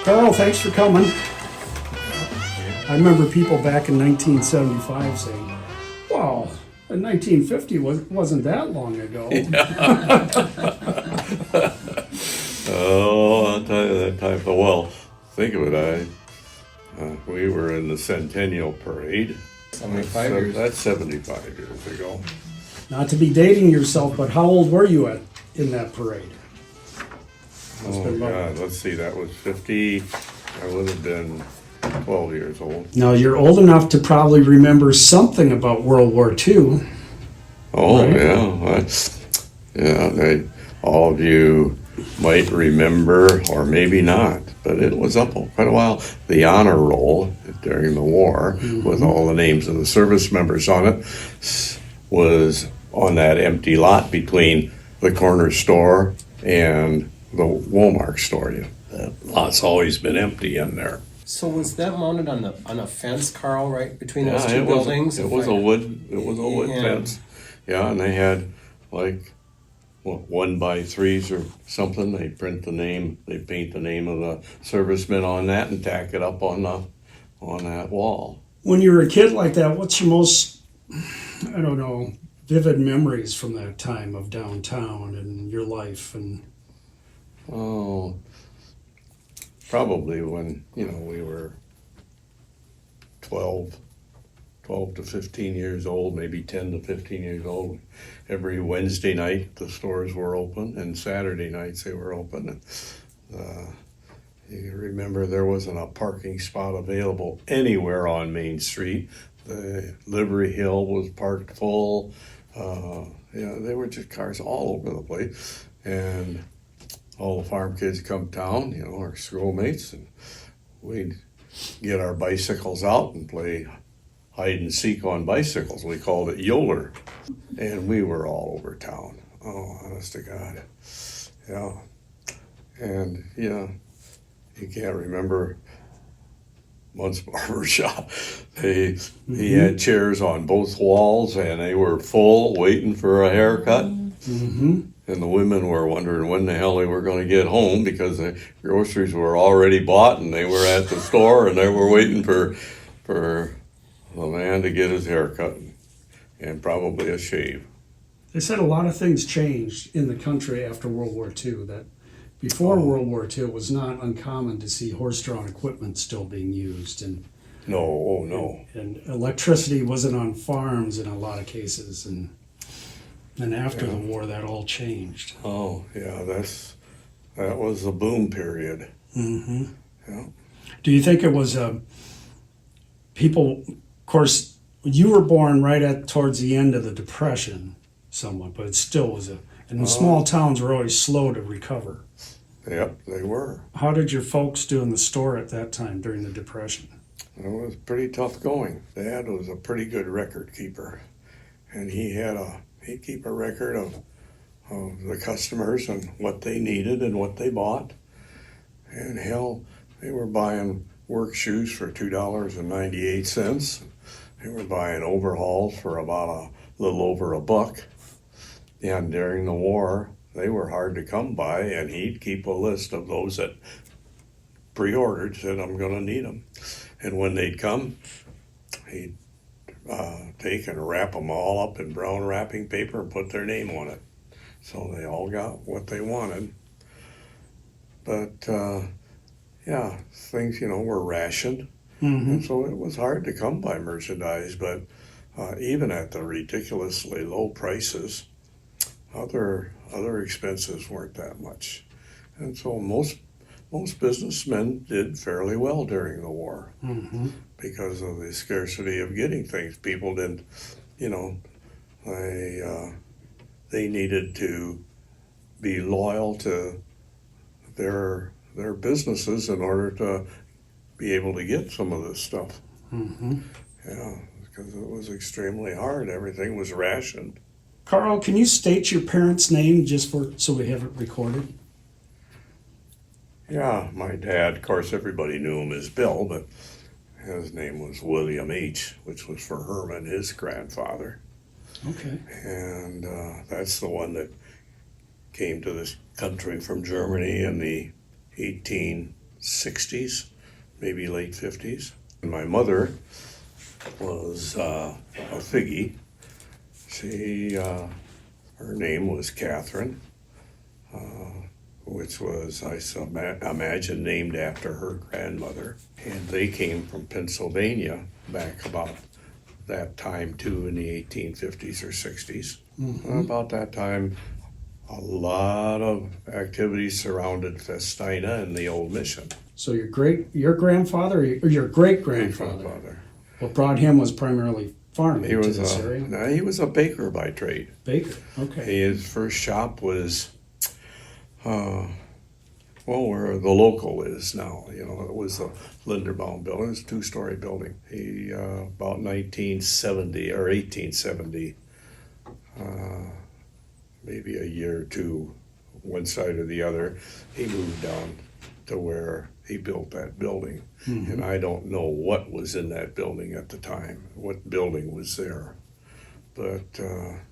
Karl, thanks for coming. I remember people back in 1975 saying, "Wow, 1950 wasn't that long ago." Oh, I'll tell you that time. Well, think of it. We were in the Centennial Parade. 75 years. That's 75 years ago. Not to be dating yourself, but how old were you in that parade? Oh God, let's see. That was 50. I would have been 12 years old. Now you're old enough to probably remember something about World War II. Oh Right. All of you might remember, or maybe not, but it was up quite a while. The honor roll during the war, with all the names of the service members on it, was on that empty lot between the corner store and the Walmart store. That lot's always been empty in there. So was that mounted on a fence, Karl, right between those two it buildings? It was a wood Yeah. fence. Yeah, and they had like 1x3s or something. They paint the name of the servicemen on that and tack it up on that wall. When you were a kid like that, what's your most, vivid memories from that time of downtown and your life? And Oh, probably when we were 12 to 15 years old, maybe 10 to 15 years old. Every Wednesday night the stores were open, and Saturday nights they were open. You remember there wasn't a parking spot available anywhere on Main Street. The Livery Hill was parked full. There were just cars all over the place. And all the farm kids come town, our schoolmates, and we'd get our bicycles out and play hide and seek on bicycles. We called it Yoler. And we were all over town. Oh, honest to God. Yeah. And, you can't remember Munt's barber shop. He had chairs on both walls, and they were full, waiting for a haircut. mm-hmm. And the women were wondering when the hell they were going to get home, because the groceries were already bought, and they were at the store, and they were waiting for the man to get his hair cut and probably a shave. They said a lot of things changed in the country after World War II. That before World War II, it was not uncommon to see horse-drawn equipment still being used, and No. and electricity wasn't on farms in a lot of cases, and after the war, that all changed. Oh, yeah, that was a boom period. Mm-hmm. Yeah. Do you think it was people? Of course, you were born towards the end of the Depression, somewhat, but it still was and the small towns were always slow to recover. Yep, they were. How did your folks do in the store at that time during the Depression? It was pretty tough going. Dad was a pretty good record keeper, and he'd keep a record of the customers and what they needed and what they bought. And hell, they were buying work shoes for $2.98. They were buying overalls for about a little over $1. And during the war, they were hard to come by, and he'd keep a list of those that pre-ordered, said, "I'm going to need them." And when they'd come, he'd take and wrap them all up in brown wrapping paper and put their name on it. So they all got what they wanted. But, things, were rationed. Mm-hmm. And so it was hard to come by merchandise, but even at the ridiculously low prices, other expenses weren't that much. And so most businessmen did fairly well during the war, Mm-hmm. because of the scarcity of getting things. People didn't, they needed to be loyal to their businesses in order to be able to get some of this stuff. Mm-hmm. Yeah, because it was extremely hard. Everything was rationed. Karl, can you state your parents' name so we have it recorded? Yeah, my dad, of course, everybody knew him as Bill, but his name was William H., which was for Herman, his grandfather. Okay. And that's the one that came to this country from Germany in the 18 60s, maybe late 50s. And my mother was a figgy. She, her name was Catherine, which was, I imagine, named after her grandmother. And they came from Pennsylvania back about that time too, in the 1850s or 60s. About that time, a lot of activities surrounded Festina and the old mission. So your grandfather or your great grandfather, what brought him was primarily farming to this area? No, he was a baker by trade. Baker, okay. His first shop was, where the local is now. You know, it was a Linderbaum building. It was a two-story building. He, about 1970 or 1870, maybe a year or two, one side or the other, he moved down to where he built that building. And I don't know what was in that building at the time, what building was there. But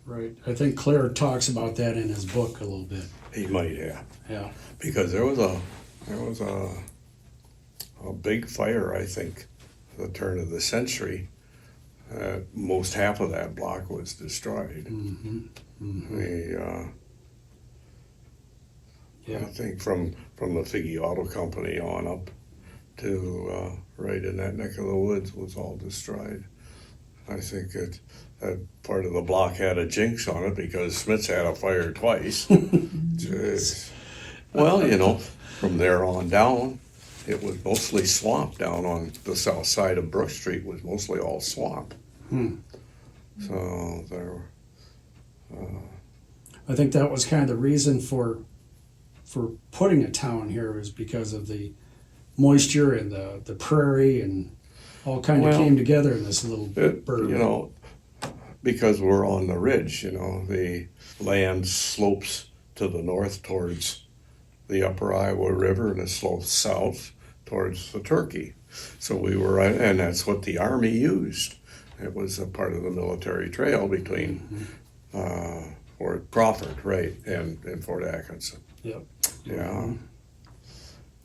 Right. I think Claire talks about that in his book a little bit. he might have. Yeah. Because there was a big fire, I think, at the turn of the century. Most half of that block was destroyed. Yeah. I think from the Figge Auto Company on up to right in that neck of the woods was all destroyed. I think that part of the block had a jinx on it because Smith's had a fire twice. Well, you know, from there on down, it was mostly swamp down on the south side of Brook Street was mostly all swamp. So there. I think that was kind of the reason for putting a town here, was because of the moisture and the prairie and all kind of came together in this little burg. You know, because we're on the ridge, you know, the land slopes to the north towards the upper Iowa River and it slopes south towards the Turkey. So we were, and that's what the Army used. It was a part of the military trail between Fort Crawford, right, and Fort Atkinson. Yep. Yeah.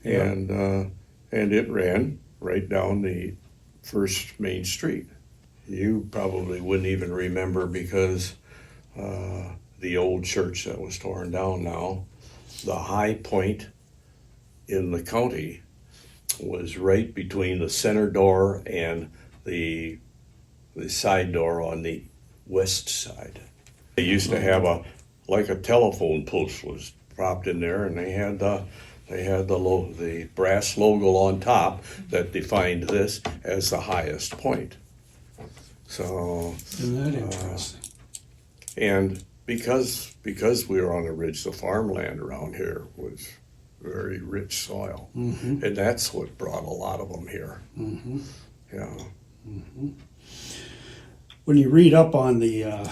And it ran right down the first main street. You probably wouldn't even remember because the old church that was torn down now, the high point in the county was right between the center door and the side door on the west side. They used to have a telephone post was propped in there, and they had the brass logo on top that defined this as the highest point. So, Isn't that interesting? and because we were on the ridge, the farmland around here was very rich soil, and that's what brought a lot of them here. Yeah. When you read up on the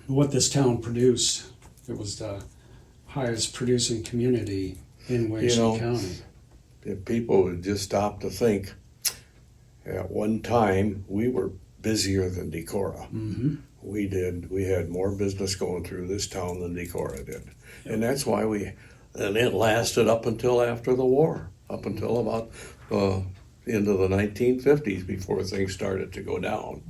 what this town produced, it was the highest producing community in Ossian County. If people would just stop to think, at one time we were busier than Decorah. We had more business going through this town than Decorah did. And that's why and it lasted up until after the war, up until about into the 1950s before things started to go down.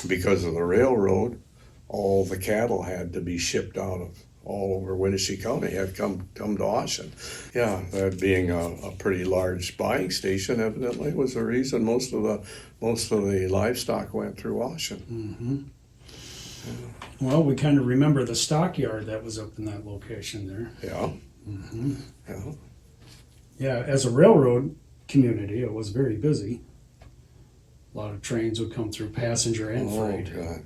Because of the railroad, all the cattle had to be shipped out of all over Winnebago County, had come to Ossian. Yeah, that being a pretty large buying station evidently was the reason most of the livestock went through Ossian. Well, we kind of remember the stockyard that was up in that location there. Yeah. Yeah. Yeah, as a railroad community, it was very busy. A lot of trains would come through, passenger and freight. Oh, God.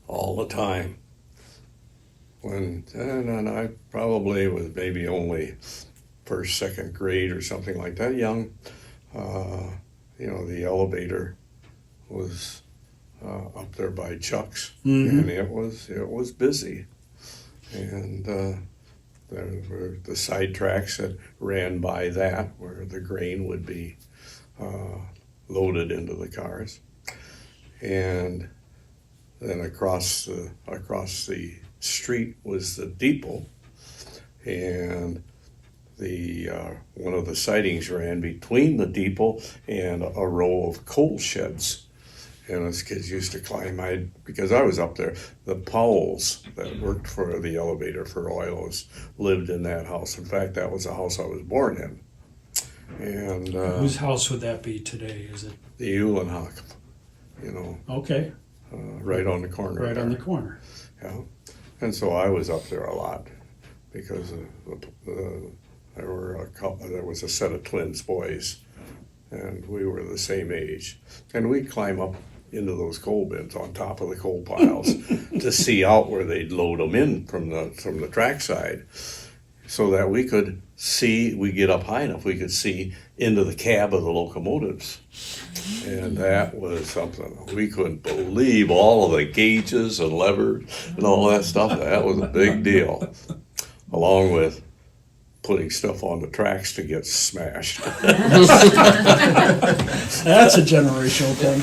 All the time. And I probably was maybe only first, second grade or something like that young. The elevator was up there by Chuck's, and it was busy. And there were the side tracks that ran by that, where the grain would be loaded into the cars, and then across the street was the depot, and one of the sidings ran between the depot and a row of coal sheds. And us kids used to climb. Because I was up there, the Powells that worked for the elevator for Oilos lived in that house. In fact, that was the house I was born in. And Whose house would that be today? Is it the Uhlenhock, okay? right on the corner. Right there. on the corner. Yeah. And so I was up there a lot because there was a set of twins boys, and we were the same age, and we'd climb up into those coal bins on top of the coal piles to see out where they'd load them in from the trackside, so that we could see. We get up high enough we could see into the cab of the locomotives, and that was something we couldn't believe. All of the gauges and levers and all that stuff. That was a big deal, along with putting stuff on the tracks to get smashed. That's a generational thing.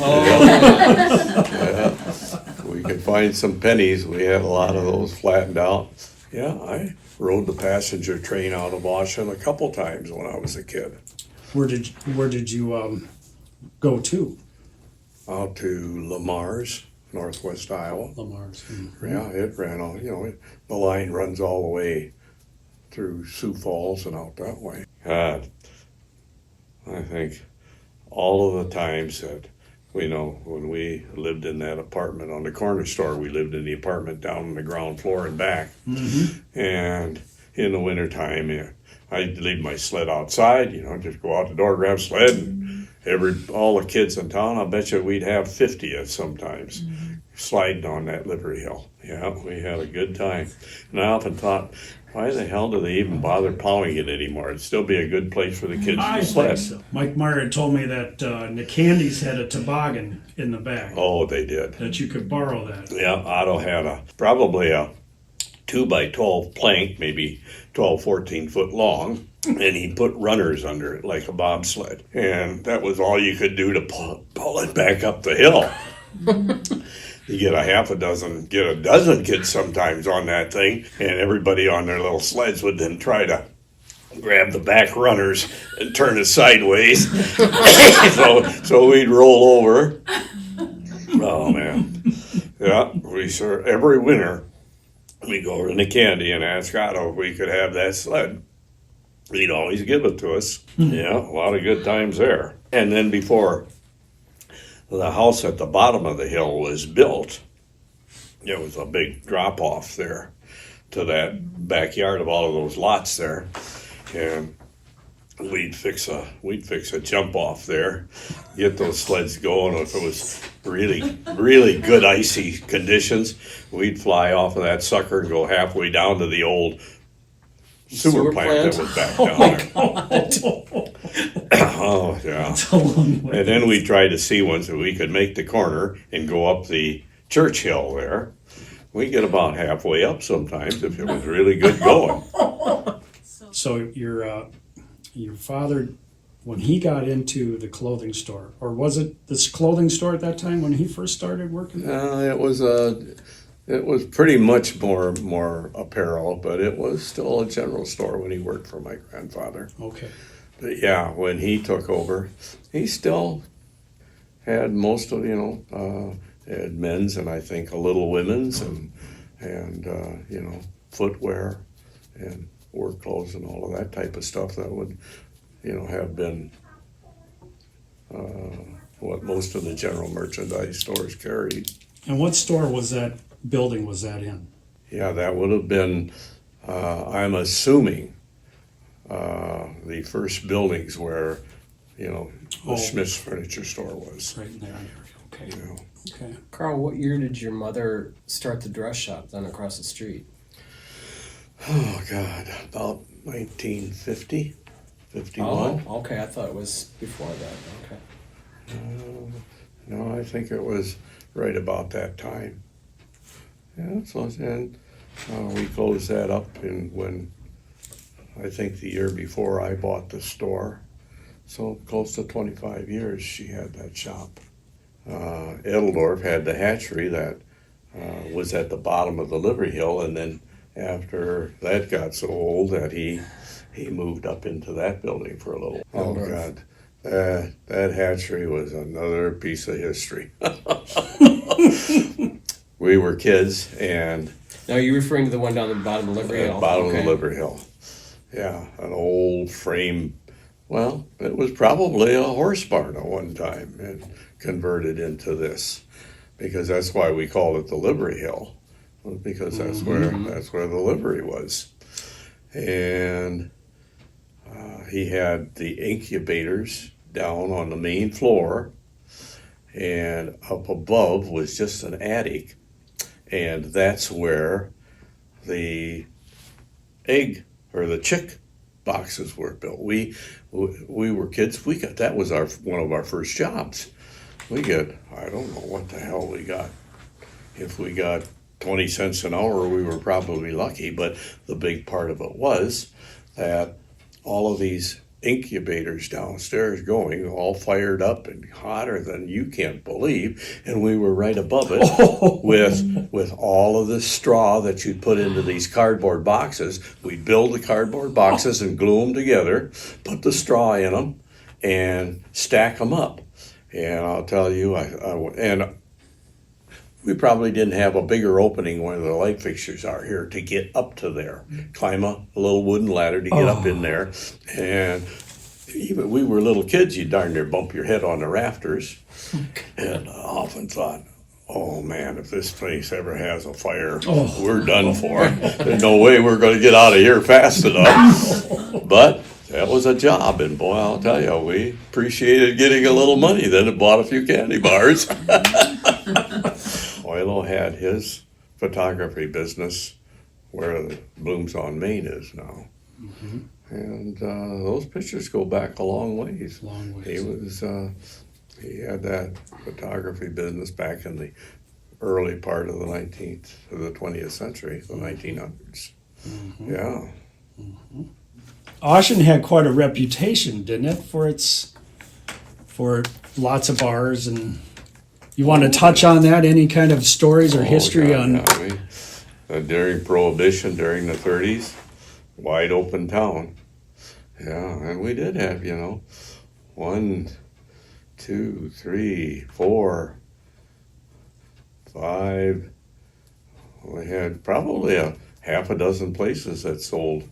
Yeah. We could find some pennies. We had a lot of those flattened out. Yeah, I rode the passenger train out of Ossian a couple times when I was a kid. Where did you go to? Out to Lamar's, northwest Iowa. Lamar's. Yeah, it ran all, the line runs all the way through Sioux Falls and out that way. God, I think all of the times that when we lived in that apartment on the corner store, we lived in the apartment down on the ground floor and back. Mm-hmm. And in the wintertime, I'd leave my sled outside, just go out the door, grab a sled, and all the kids in town, I bet you we'd have 50 at sometimes sliding on that livery hill. Yeah, we had a good time. And I often thought, why the hell do they even bother plowing it anymore? It'd still be a good place for the kids I to sled. think so. Mike Meyer had told me that Nicandy's had a toboggan in the back. Oh, they did. That you could borrow that. Yeah, Otto had probably a 2x12 plank, maybe 12, 14 foot long, and he put runners under it like a bobsled. And that was all you could do to pull it back up the hill. You get a dozen kids sometimes on that thing, and everybody on their little sleds would then try to grab the back runners and turn it sideways. so we'd roll over. Oh, man. Yeah, every winter, we'd go over to Nicandy and ask Otto if we could have that sled. He'd always give it to us. Yeah, a lot of good times there. And then before the house at the bottom of the hill was built, there was a big drop-off there to that backyard of all of those lots there. And we'd fix a jump off there, get those sleds going. If it was really, really good icy conditions, we'd fly off of that sucker and go halfway down to the old sewer plant that was back down there. Oh, yeah. That's a long way. And then we tried to see ones that we could make the corner and go up the church hill there. We get about halfway up sometimes if it was really good going. So your father, when he got into the clothing store, or was it this clothing store at that time when he first started working? It was pretty much more apparel, but it was still a general store when he worked for my grandfather. Okay. But yeah, when he took over, he still had most of, had men's and I think a little women's and footwear and work clothes and all of that type of stuff that would, have been what most of the general merchandise stores carried. And what store was that building was that in? Yeah, that would have been, I'm assuming, the first buildings where, the Schmidt's furniture store was. Right in there. Okay. Okay. Karl, what year did your mother start the dress shop then across the street? Oh, God, about 1950, 51. Oh, okay. I thought it was before that. Okay. No, I think it was right about that time. Yeah, and we closed that up when I think the year before I bought the store. So close to 25 years she had that shop. Edeldorf had the hatchery that was at the bottom of the livery hill, and then after that got so old that he he moved up into that building for a little. Oh God, that hatchery was another piece of history. We were kids, and Now, are you referring to the one down the bottom of Liberty Hill? bottom Okay. of the Liberty Hill. Yeah, an old frame. Well, it was probably a horse barn at one time and converted into this, because that's why we called it the Liberty Hill, because that's where the livery was. And he had the incubators down on the main floor, and up above was just an attic, and that's where the egg or the chick boxes were built. We were kids. We got that was one of our first jobs. We got, I don't know what the hell we got. If we got 20 cents an hour, we were probably lucky. But the big part of it was that all of these incubators downstairs going, all fired up and hotter than you can't believe, and we were right above it with all of the straw that you'd put into these cardboard boxes. We'd build the cardboard boxes and glue them together, put the straw in them, and stack them up. And I'll tell you, and we probably didn't have a bigger opening where the light fixtures are here to get up to there. Climb a little wooden ladder to get up in there. And even we were little kids, you darn near bump your head on the rafters. And I often thought, oh man, if this place ever has a fire, we're done for. There's no way we're going to get out of here fast enough. But that was a job, and boy, I'll tell you, we appreciated getting a little money. Then it bought a few candy bars. Oilo had his photography business where Blooms on Main is now. Mm-hmm. And those pictures go back a long ways. Long ways. He had that photography business back in the early part of the 20th century, the 1900s. Mm-hmm. Yeah. Mm-hmm. Ossian had quite a reputation, didn't it, for lots of bars. And you want to touch on that? Any kind of stories or history on? Yeah, during Prohibition, during the 30s, wide open town. Yeah, and we did have, 1, 2, 3, 4, 5. We had probably a half a dozen places that sold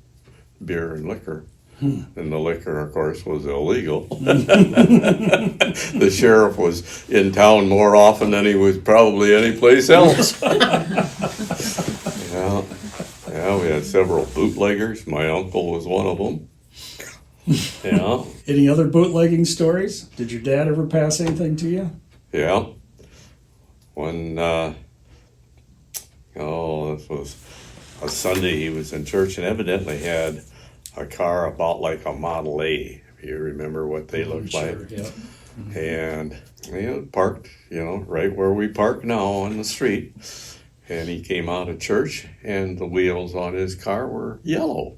beer and liquor. And the liquor, of course, was illegal. The sheriff was in town more often than he was probably any place else. Yeah, we had several bootleggers. My uncle was one of them. Yeah. Any other bootlegging stories? Did your dad ever pass anything to you? Yeah. When, this was a Sunday, he was in church and evidently had a car about like a Model A, if you remember what they looked like. Yeah. And parked, right where we park now on the street. And he came out of church, and the wheels on his car were yellow.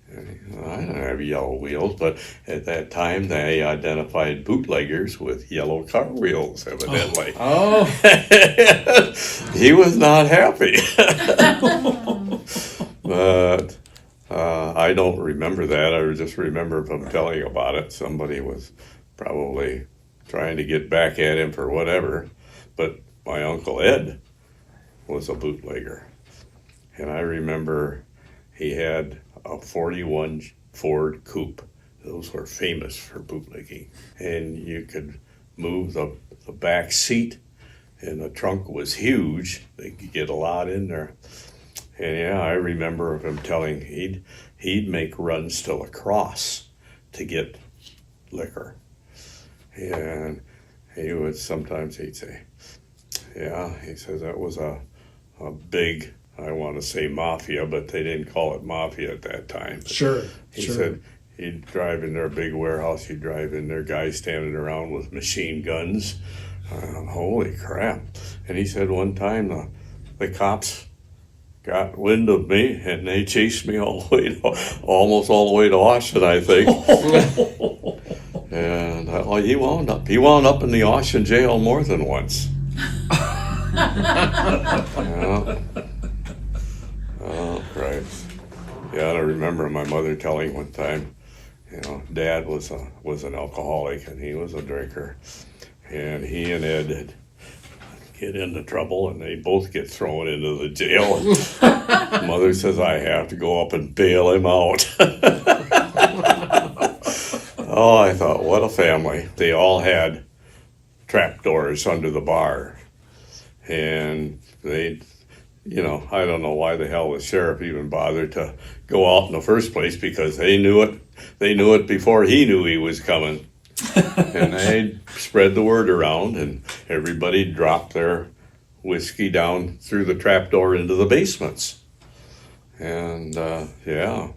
And I don't have yellow wheels, but at that time they identified bootleggers with yellow car wheels, evidently. Oh. He was not happy. But I don't remember that. I just remember him telling about it. Somebody was probably trying to get back at him for whatever. But my Uncle Ed was a bootlegger. And I remember he had a 41 Ford Coupe. Those were famous for bootlegging. And you could move the back seat, and the trunk was huge. They could get a lot in there. And yeah, I remember him telling he'd make runs to La Crosse to get liquor. And he'd say, yeah, he says that was a big, I want to say mafia, but they didn't call it mafia at that time. Sure. He said he'd drive in their big warehouse, he'd drive in there, guys standing around with machine guns. Holy crap. And he said one time the cops got wind of me, and they chased me almost all the way to Ossian, I think. And he wound up in the Ossian jail more than once. Yeah. Oh, Christ. Yeah, I remember my mother telling one time, you know, Dad was an alcoholic and he was a drinker, and he and Ed get into trouble and they both get thrown into the jail. Mother says, I have to go up and bail him out. Oh, I thought, what a family. They all had trapdoors under the bar, and they, you know, I don't know why the hell the sheriff even bothered to go out in the first place, because they knew it before he knew he was coming. And they spread the word around, and everybody dropped their whiskey down through the trapdoor into the basements. And yeah,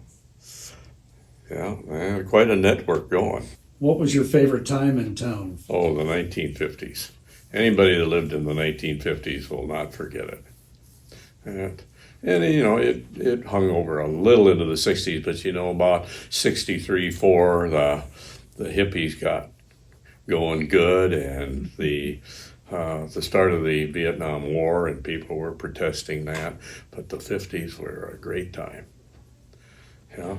they had quite a network going. What was your favorite time in town? Oh, the 1950s. Anybody that lived in the 1950s will not forget it. And you know, it hung over a little into the 60s, but you know, about 63, 4, the hippies got going good, and the start of the Vietnam War, and people were protesting that. But the 50s were a great time. Yeah.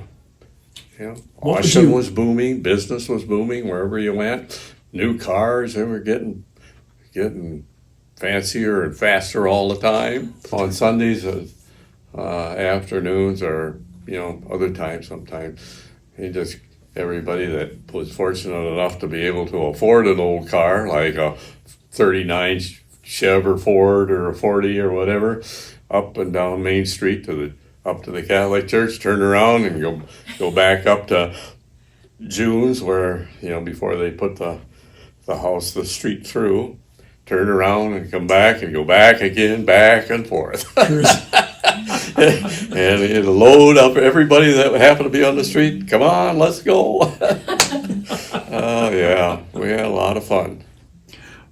Ossian was booming, business was booming wherever you went. New cars, they were getting fancier and faster all the time. On Sundays, afternoons, or you know, other times, sometimes everybody that was fortunate enough to be able to afford an old car, like a 39 Chev or Ford or a 40 or whatever, up and down Main Street up to the Catholic Church, turn around and go back up to June's, where, you know, before they put the street through, turn around and come back and go back again, back and forth. And it'll load up everybody that happened to be on the street. Come on, let's go. Oh, yeah, we had a lot of fun.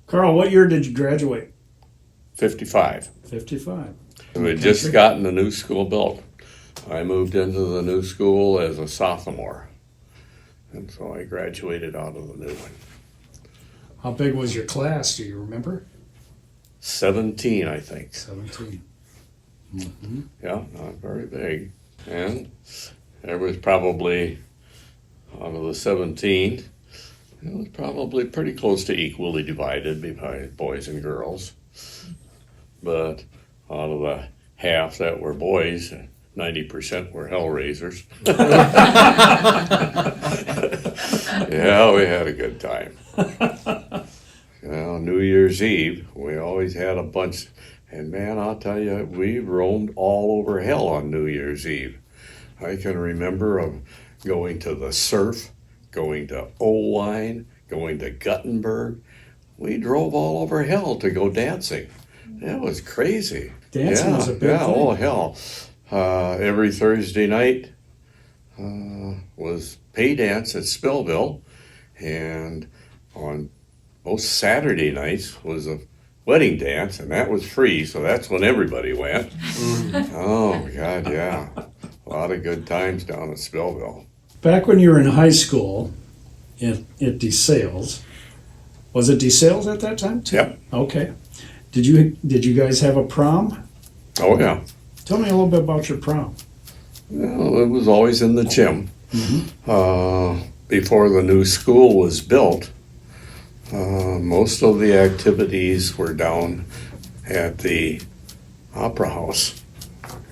Karl, what year did you graduate? 55. 55. We had just gotten the new school built. I moved into the new school as a sophomore, and so I graduated out of the new one. How big was your class? Do you remember? 17, I think. 17. Mm-hmm. Yeah, not very big. And there was probably, out of the 17, it was probably pretty close to equally divided between boys and girls. But out of the half that were boys, 90% were hellraisers. Yeah, we had a good time. New Year's Eve, we always had a bunch. And man, I'll tell you, we roamed all over hell on New Year's Eve. I can remember of going to the Surf, going to Owine, going to Guttenberg. We drove all over hell to go dancing. It was crazy. Dancing was a big thing. Oh, hell. Every Thursday night was pay dance at Spillville, and on most Saturday nights was a wedding dance, and that was free, so that's when everybody went. Oh, my God, yeah. A lot of good times down at Spillville. Back when you were in high school at DeSales, was it DeSales at that time too? Yep. Okay. Did you guys have a prom? Oh, yeah. Tell me a little bit about your prom. Well, it was always in the gym. Mm-hmm. Before the new school was built, most of the activities were down at the Opera House,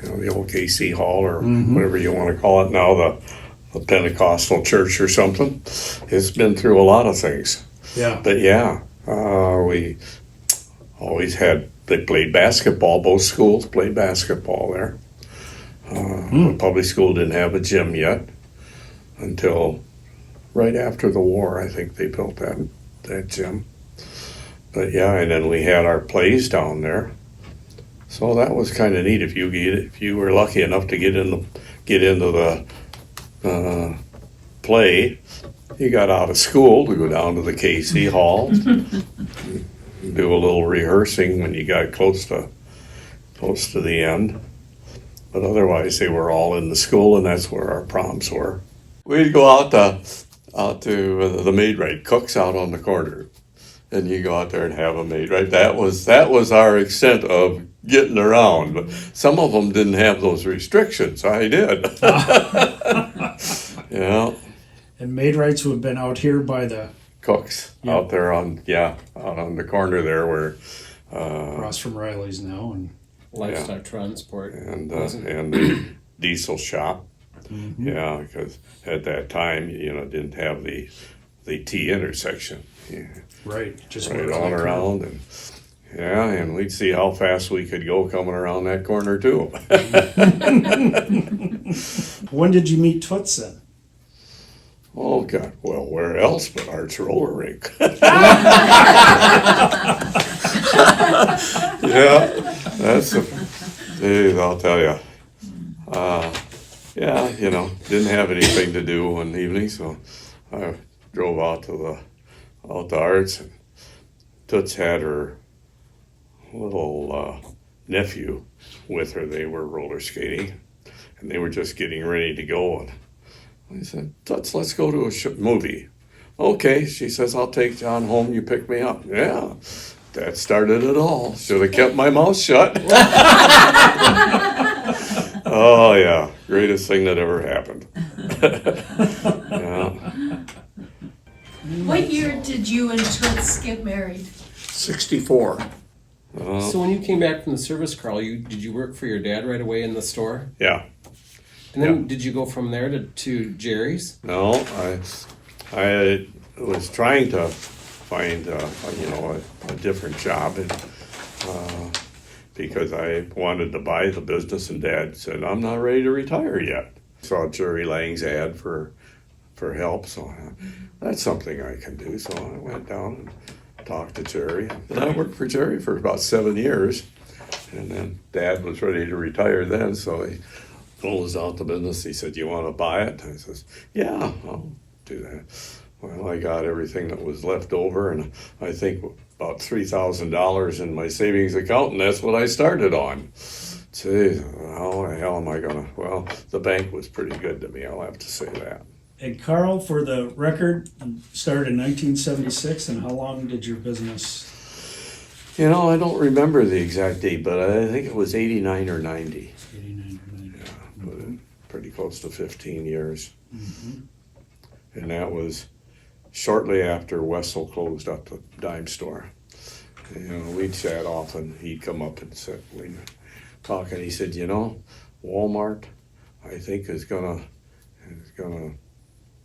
you know, the old KC Hall, or whatever you want to call it now, the Pentecostal church or something. It's been through a lot of things. Yeah. But yeah, we always they played basketball. Both schools played basketball there. The public school didn't have a gym yet until right after the war. I think they built that gym. But yeah, and then we had our plays down there. So that was kind of neat. If you were lucky enough to get into the play, you got out of school to go down to the KC Hall, do a little rehearsing when you got close to the end. But otherwise, they were all in the school, and that's where our proms were. We'd go out to the Maid-Rite Cooks out on the corner, and you go out there and have them made, right? That was our extent of getting around. But some of them didn't have those restrictions. I did. Yeah. And Maid-Rights would have been out here by the Cooks Yeah. out there out on the corner there where across from Riley's now, and Livestock transport. and wasn't it? and the diesel shop. Yeah, because at that time, didn't have the T intersection. Yeah, right, just right where it was on like- around and we'd see how fast we could go coming around that corner too. When did you meet Toots then? Oh God! Well, where else but Arts Roller Rink? Yeah, geez, I'll tell you. Yeah, didn't have anything to do one evening, so I drove out to Arts, and Toots had her little nephew with her. They were roller skating, and they were just getting ready to go. And I said, Toots, let's go to a movie. Okay, she says, I'll take John home, you pick me up. Yeah, that started it all. Should have kept my mouth shut. Oh, yeah, greatest thing that ever happened. Yeah. What year did you and Toots get married? 64. So when you came back from the service, Carl, did you work for your dad right away in the store? Yeah. And then did you go from there to Jerry's? No, I was trying to find a different job, and because I wanted to buy the business, and Dad said I'm not ready to retire yet. Saw Jerry Lang's ad for help, so that's something I can do. So I went down and talked to Jerry, and I worked for Jerry for about 7 years, and then Dad was ready to retire then, so he closed out the business. He said, "You want to buy it?" I says, "Yeah, I'll do that." Well, I got everything that was left over, and I think about $3,000 in my savings account, and that's what I started on. Gee, how the hell am I gonna? Well, the bank was pretty good to me, I'll have to say that. And Carl, for the record, you started in 1976, and how long did your business? I don't remember the exact date, but I think it was 89 or 90. 89 or 90. But pretty close to 15 years. And that was shortly after Wessel closed up the dime store. We'd chat often. He'd come up and sit, we'd talk, and he said, Walmart, I think is gonna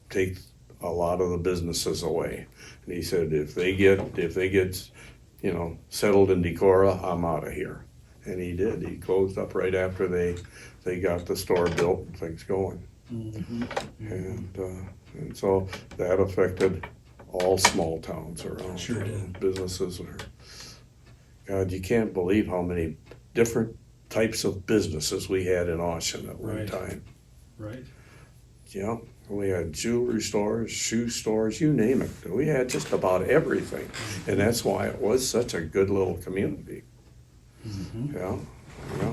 take a lot of the businesses away. And he said, if they get settled in Decorah, I'm out of here. And he did. He closed up right after they got the store built and things going. And so that affected all small towns around. Sure did. Businesses were, God, you can't believe how many different types of businesses we had in Ossian at one Right. time. Right. Yeah, we had jewelry stores, shoe stores, you name it. We had just about everything. And that's why it was such a good little community. Yeah,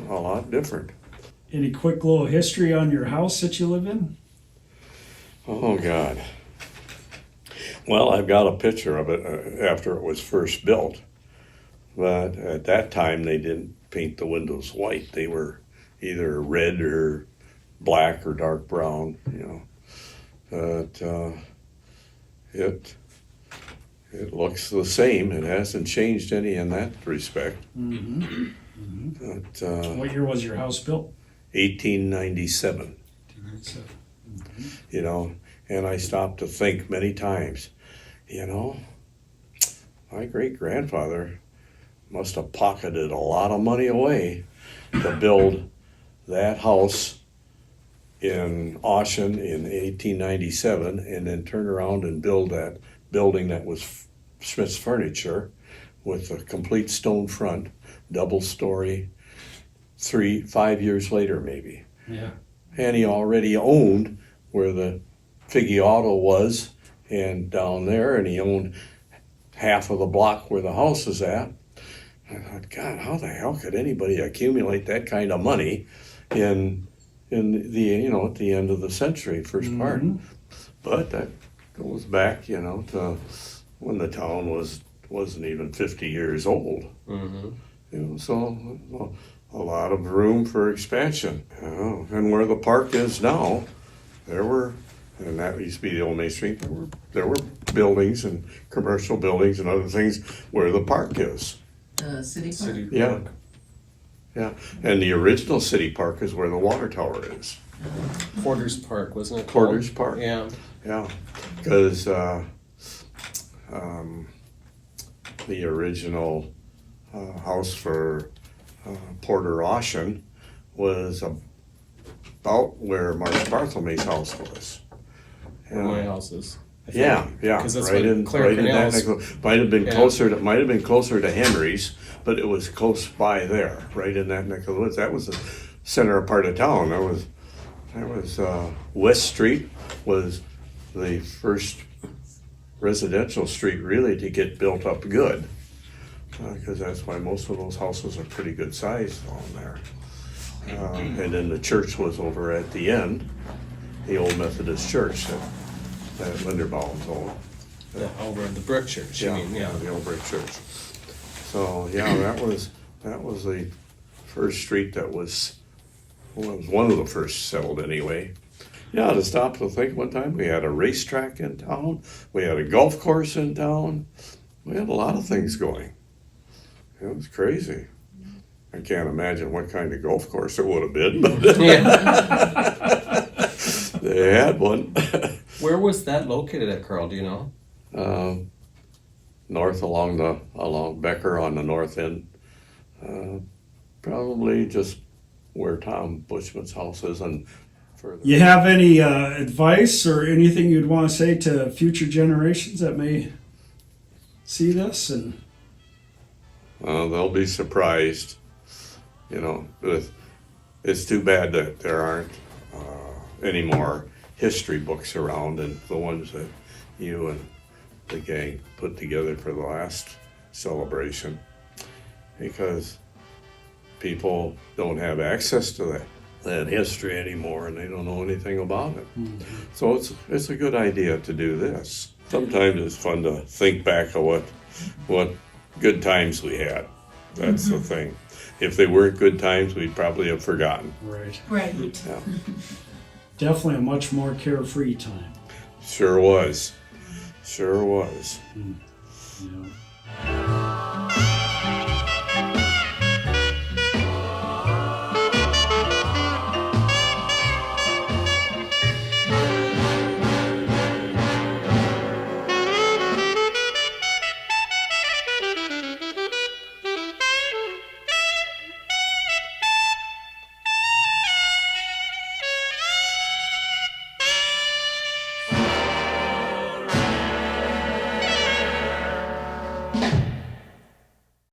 a lot different. Any quick little history on your house that you live in? Oh, God. Well, I've got a picture of it after it was first built. But at that time, they didn't paint the windows white. They were either red or black or dark brown, But it looks the same. It hasn't changed any in that respect. But, What year was your house built? 1897. 1997. And I stopped to think many times, my great-grandfather must have pocketed a lot of money away to build that house in Ossian in 1897 and then turn around and build that building that was Smith's Furniture with a complete stone front, double story, 5 years later maybe. Yeah. And he already owned where the Figgy Auto was and down there, and he owned half of the block where the house is at. I thought, God, how the hell could anybody accumulate that kind of money in the at the end of the century, first part? But that goes back, to when the town was wasn't even 50 years old. Mm-hmm. You know, so a lot of room for expansion. You know, and where the park is now, and that used to be the old Main Street. There were buildings and commercial buildings and other things where the park is. City Park. City Yeah. Park. Yeah, and the original city park is where the water tower is. Porter's Park, wasn't it called? Porter's Park. Yeah. Yeah, because the original house for Porter Ossian was about where Mark Barthelme's house was. Where my house is. I think. Yeah, yeah, 'Cause that's right what in Claire that Canals- neck. Might have been Yeah. closer to Henry's, but it was close by there, right in that neck of the woods. That was the center part of town. That was West Street was the first residential street really to get built up good, because that's why most of those houses are pretty good size on there. And then the church was over at the end, the old Methodist church that Linderbaum's owned. Over in the Brick Church, you mean, yeah. The old brick church. So yeah, that was the first street that was one of the first settled anyway. Yeah, to stop to think, one time we had a racetrack in town, we had a golf course in town, we had a lot of things going. It was crazy. I can't imagine what kind of golf course it would have been, but Yeah. they had one. Where was that located at, Carl? Do you know? North along Becker on the north end. Probably just where Tom Bushman's house is and further. You have any advice or anything you'd want to say to future generations that may see this? And They'll be surprised. You know, it's too bad that there aren't any more history books around and the ones that you and the gang put together for the last celebration, because people don't have access to that history anymore and they don't know anything about it. So it's a good idea to do this. Sometimes it's fun to think back of what good times we had. That's the thing. If they weren't good times, we'd probably have forgotten. right, Right. Yeah. definitely a much more carefree time. Sure was. Sure was. You know.